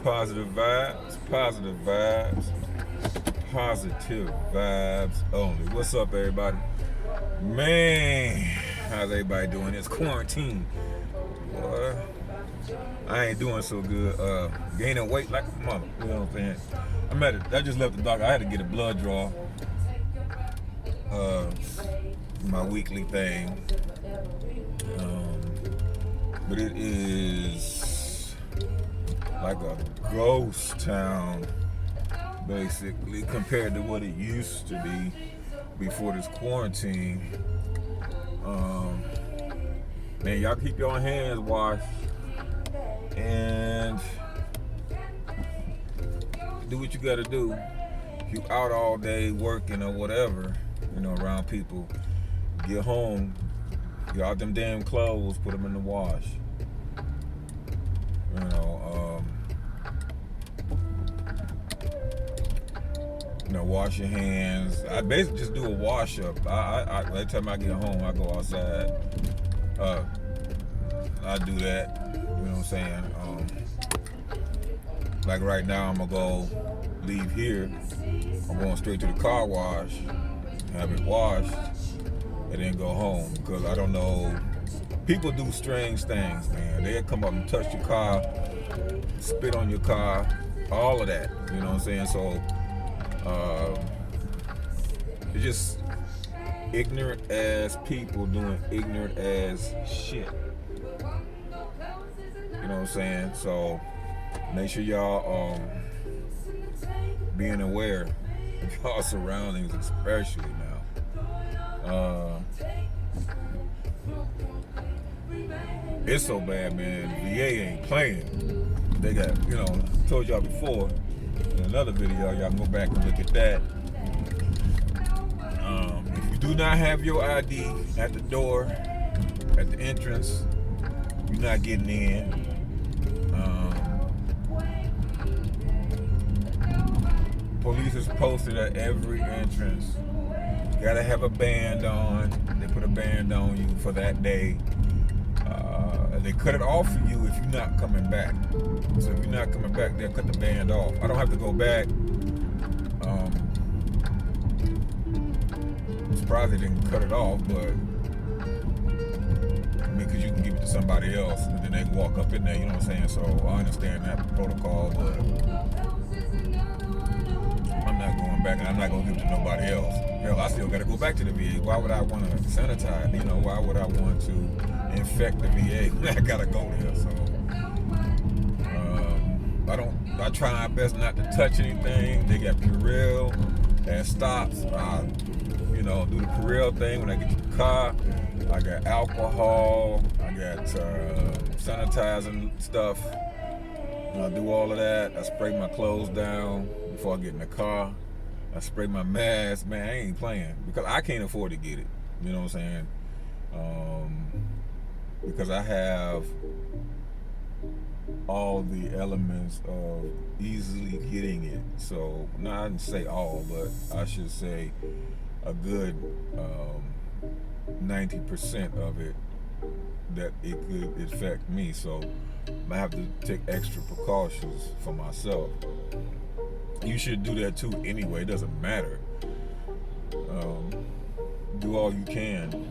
Positive vibes, positive vibes, positive vibes only. What's up, everybody? Man, how's everybody doing? It's quarantine. Boy, I ain't doing so good. Gaining weight like a mother. You know what I'm saying? I just left the doctor. I had to get a blood draw. My weekly thing. But it is like a ghost town, basically, compared to what it used to be before this quarantine. Man, y'all keep your hands washed and do what you gotta do. If you out all day working or whatever, around people, get home, get out them damn clothes, put them in the wash. Wash your hands. I basically just do a wash up. Every time I get home, I go outside. I do that. You know what I'm saying? Like right now, I'm gonna leave here. I'm going straight to the car wash, have it washed, and then go home, because I don't know. People do strange things, man. They'll come up and touch your car, spit on your car, all of that. You know what I'm saying? So it's just ignorant ass people doing ignorant ass shit. You know what I'm saying? So make sure y'all being aware of y'all surroundings, especially now. It's so bad, man. The VA ain't playing. They got, I told y'all before in another video, y'all can go back and look at that. If you do not have your ID at the door, at the entrance, you're not getting in. Police is posted at every entrance. You gotta have a band on. They put a band on you for that day. They cut it off for you if you're not coming back. So if you're not coming back, they'll cut the band off. I don't have to go back. I'm surprised they didn't cut it off, but because you can give it to somebody else and then they can walk up in there, you know what I'm saying? So I understand that protocol, but I'm not going back and I'm not going to give it to nobody else. Hell, I still got to go back to the VA. Why would I want to sanitize? Why would I want to infect the VA when I got to go there? So I try my best not to touch anything. They got Purell and stops. Do the Purell thing when I get to the car. I got alcohol. I got sanitizing stuff. I do all of that. I spray my clothes down before I get in the car. I spray my mask. Man, I ain't playing because I can't afford to get it. You know what I'm saying? Because I have all the elements of easily getting it. So, I didn't say all, but I should say a good 90% of it that it could affect me. So I have to take extra precautions for myself. You should do that too anyway. It doesn't matter. Do all you can.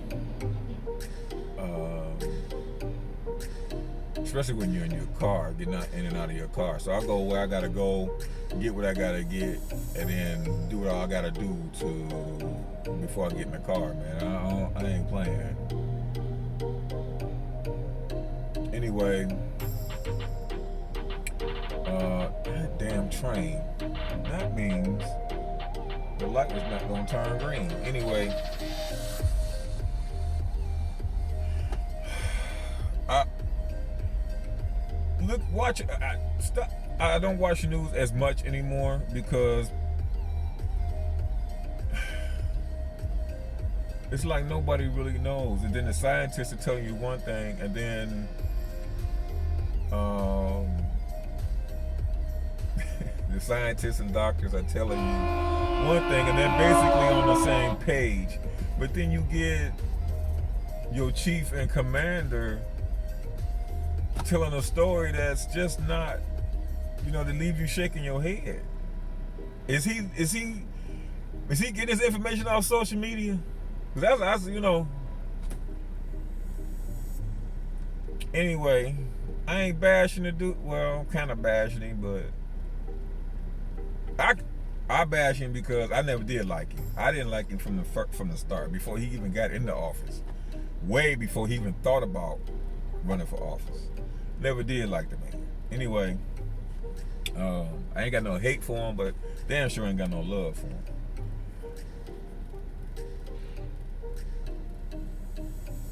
Especially when you're in your car, getting in and out of your car. So I go where I gotta go, get what I gotta get, and then do what I gotta do before I get in the car, man. I ain't playing. Anyway, that damn train. That means the light is not gonna turn green. Anyway, I don't watch the news as much anymore because it's like nobody really knows. And then the scientists are telling you one thing, and then the scientists and doctors are telling you one thing, and they're basically on the same page. But then you get your chief and commander telling a story that's just not, to leave you shaking your head. Is he getting his information off social media? Because that's Anyway, I ain't bashing the dude. Well, I'm kind of bashing him, but I bash him because I never did like him. I didn't like him from the start, before he even got into office. Way before he even thought about running for office. Never did like the man. Anyway, I ain't got no hate for him, but damn sure ain't got no love for him.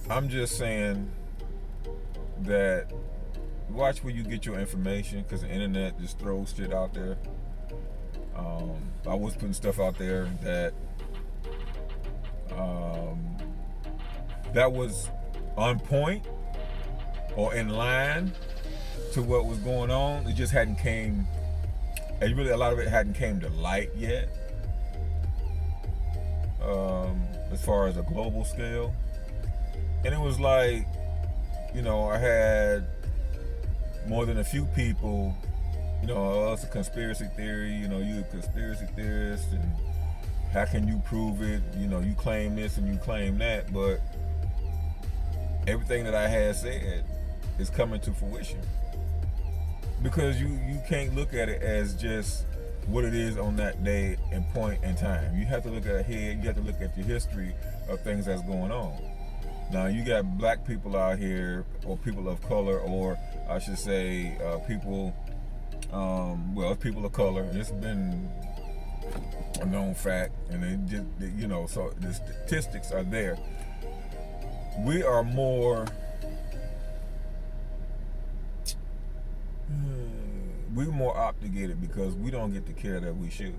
I'm just saying that watch where you get your information, because the internet just throws shit out there. I was putting stuff out there that that was on point or in line to what was going on. It just hadn't came, and really a lot of it hadn't came to light yet, as far as a global scale. And it was like, I had more than a few people, it's a conspiracy theory, you a conspiracy theorist, and how can you prove it? You claim this and you claim that, but everything that I had said is coming to fruition. Because you can't look at it as just what it is on that day and point in time. You have to look ahead, you have to look at the history of things that's going on. Now, you got black people out here, or people of color, or I should say people, people of color. It's been a known fact, and they just, so the statistics are there. We are more, we're more obligated because we don't get the care that we should.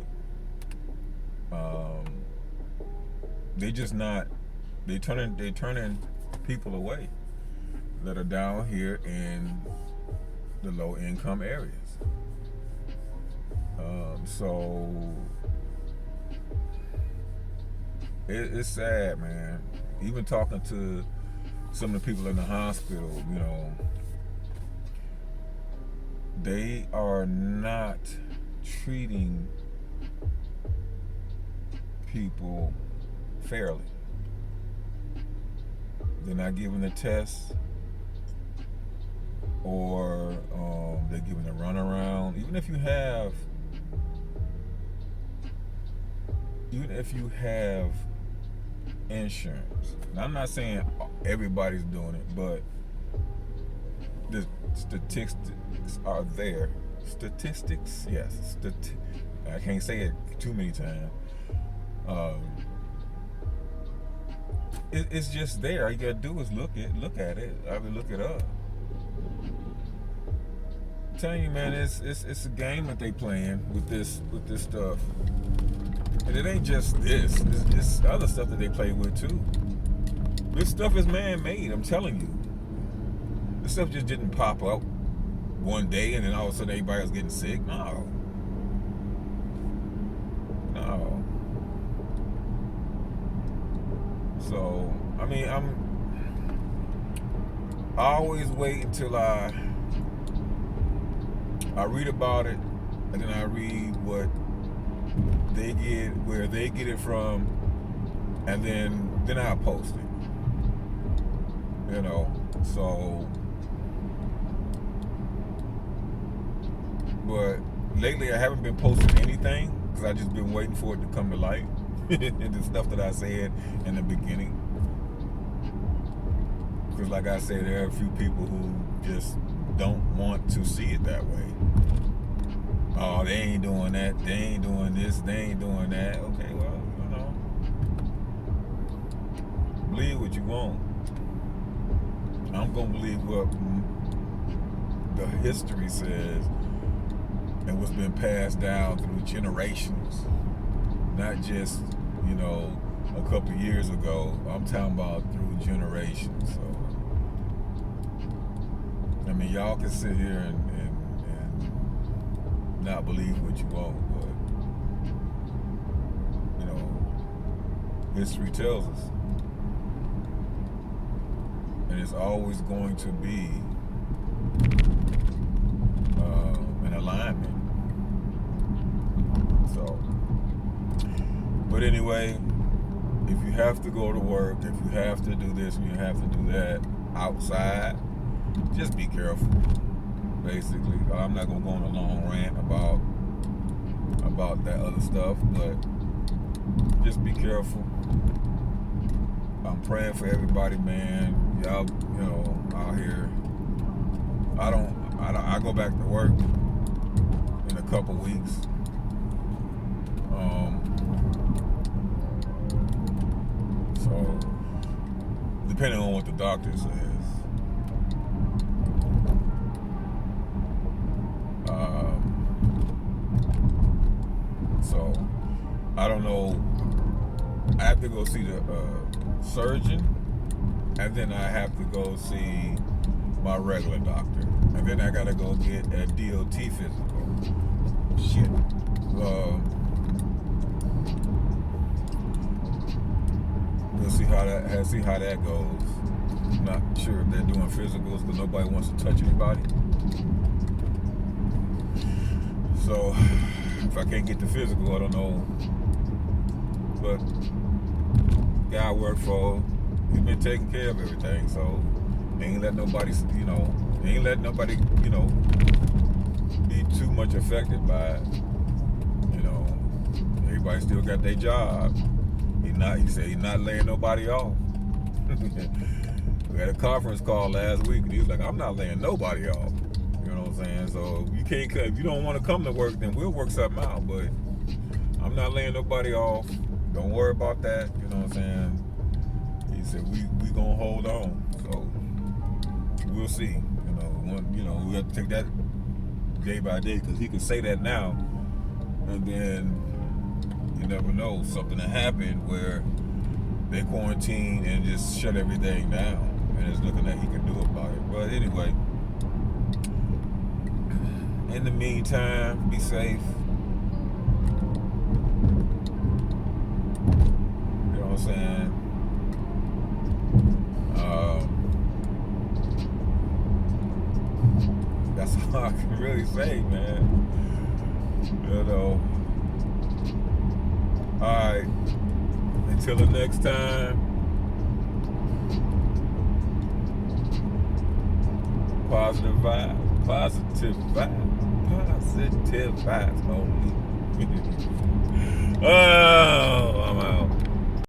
They just not. They turning people away that are down here in the low income areas. So it's sad, man. Even talking to some of the people in the hospital, they are not treating people fairly. They're not giving the tests, or they're giving a runaround. Even if you have insurance. Now, I'm not saying everybody's doing it, but the statistics are there. Statistics, yes. I can't say it too many times. It's just there. All you gotta do is look at it. I mean, look it up. I'm telling you, man, it's a game that they playing with this stuff, and it ain't just this. It's other stuff that they play with too. This stuff is man-made. I'm telling you, this stuff just didn't pop up one day and then all of a sudden everybody was getting sick. No. So, I mean, I always wait until I read about it, and then I read what they get, where they get it from, and then I post it. So, but lately I haven't been posting anything because I've just been waiting for it to come to light. And the stuff that I said in the beginning, because like I said, there are a few people who just don't want to see it that way. Oh, they ain't doing that, they ain't doing this, they ain't doing that. Okay, well, believe what you want. I'm gonna believe what the history says and what's been passed down through generations. Not just, a couple of years ago. I'm talking about through generations. So, I mean, y'all can sit here and not believe what you want, but, history tells us. And it's always going to be anyway, if you have to go to work, if you have to do this and you have to do that outside, just be careful. Basically, I'm not gonna go on a long rant about that other stuff, but just be careful. I'm praying for everybody, man. Y'all, out here. I go back to work in a couple weeks. So depending on what the doctor says. So I don't know. I have to go see the surgeon, and then I have to go see my regular doctor, and then I gotta go get a DOT physical. Shit. We'll see how that goes. I'm not sure if they're doing physicals because nobody wants to touch anybody. So if I can't get the physical, I don't know. But guy I work for, he's been taking care of everything, so ain't let nobody, be too much affected by it. Everybody still got their job. He said he's not laying nobody off. We had a conference call last week, and he was like, I'm not laying nobody off. You know what I'm saying? So you can't, if you don't want to come to work, then we'll work something out, but I'm not laying nobody off. Don't worry about that. You know what I'm saying? He said we gonna hold on. So we'll see. We have to take that day by day, because he can say that now, and then you never know, something to happen where they quarantine and just shut everything down, and there's nothing that he can do about it. But anyway, in the meantime, be safe. You know what I'm saying? That's all I can really say, man. Alright. Until the next time. Positive vibes. Positive vibes. Positive vibes only.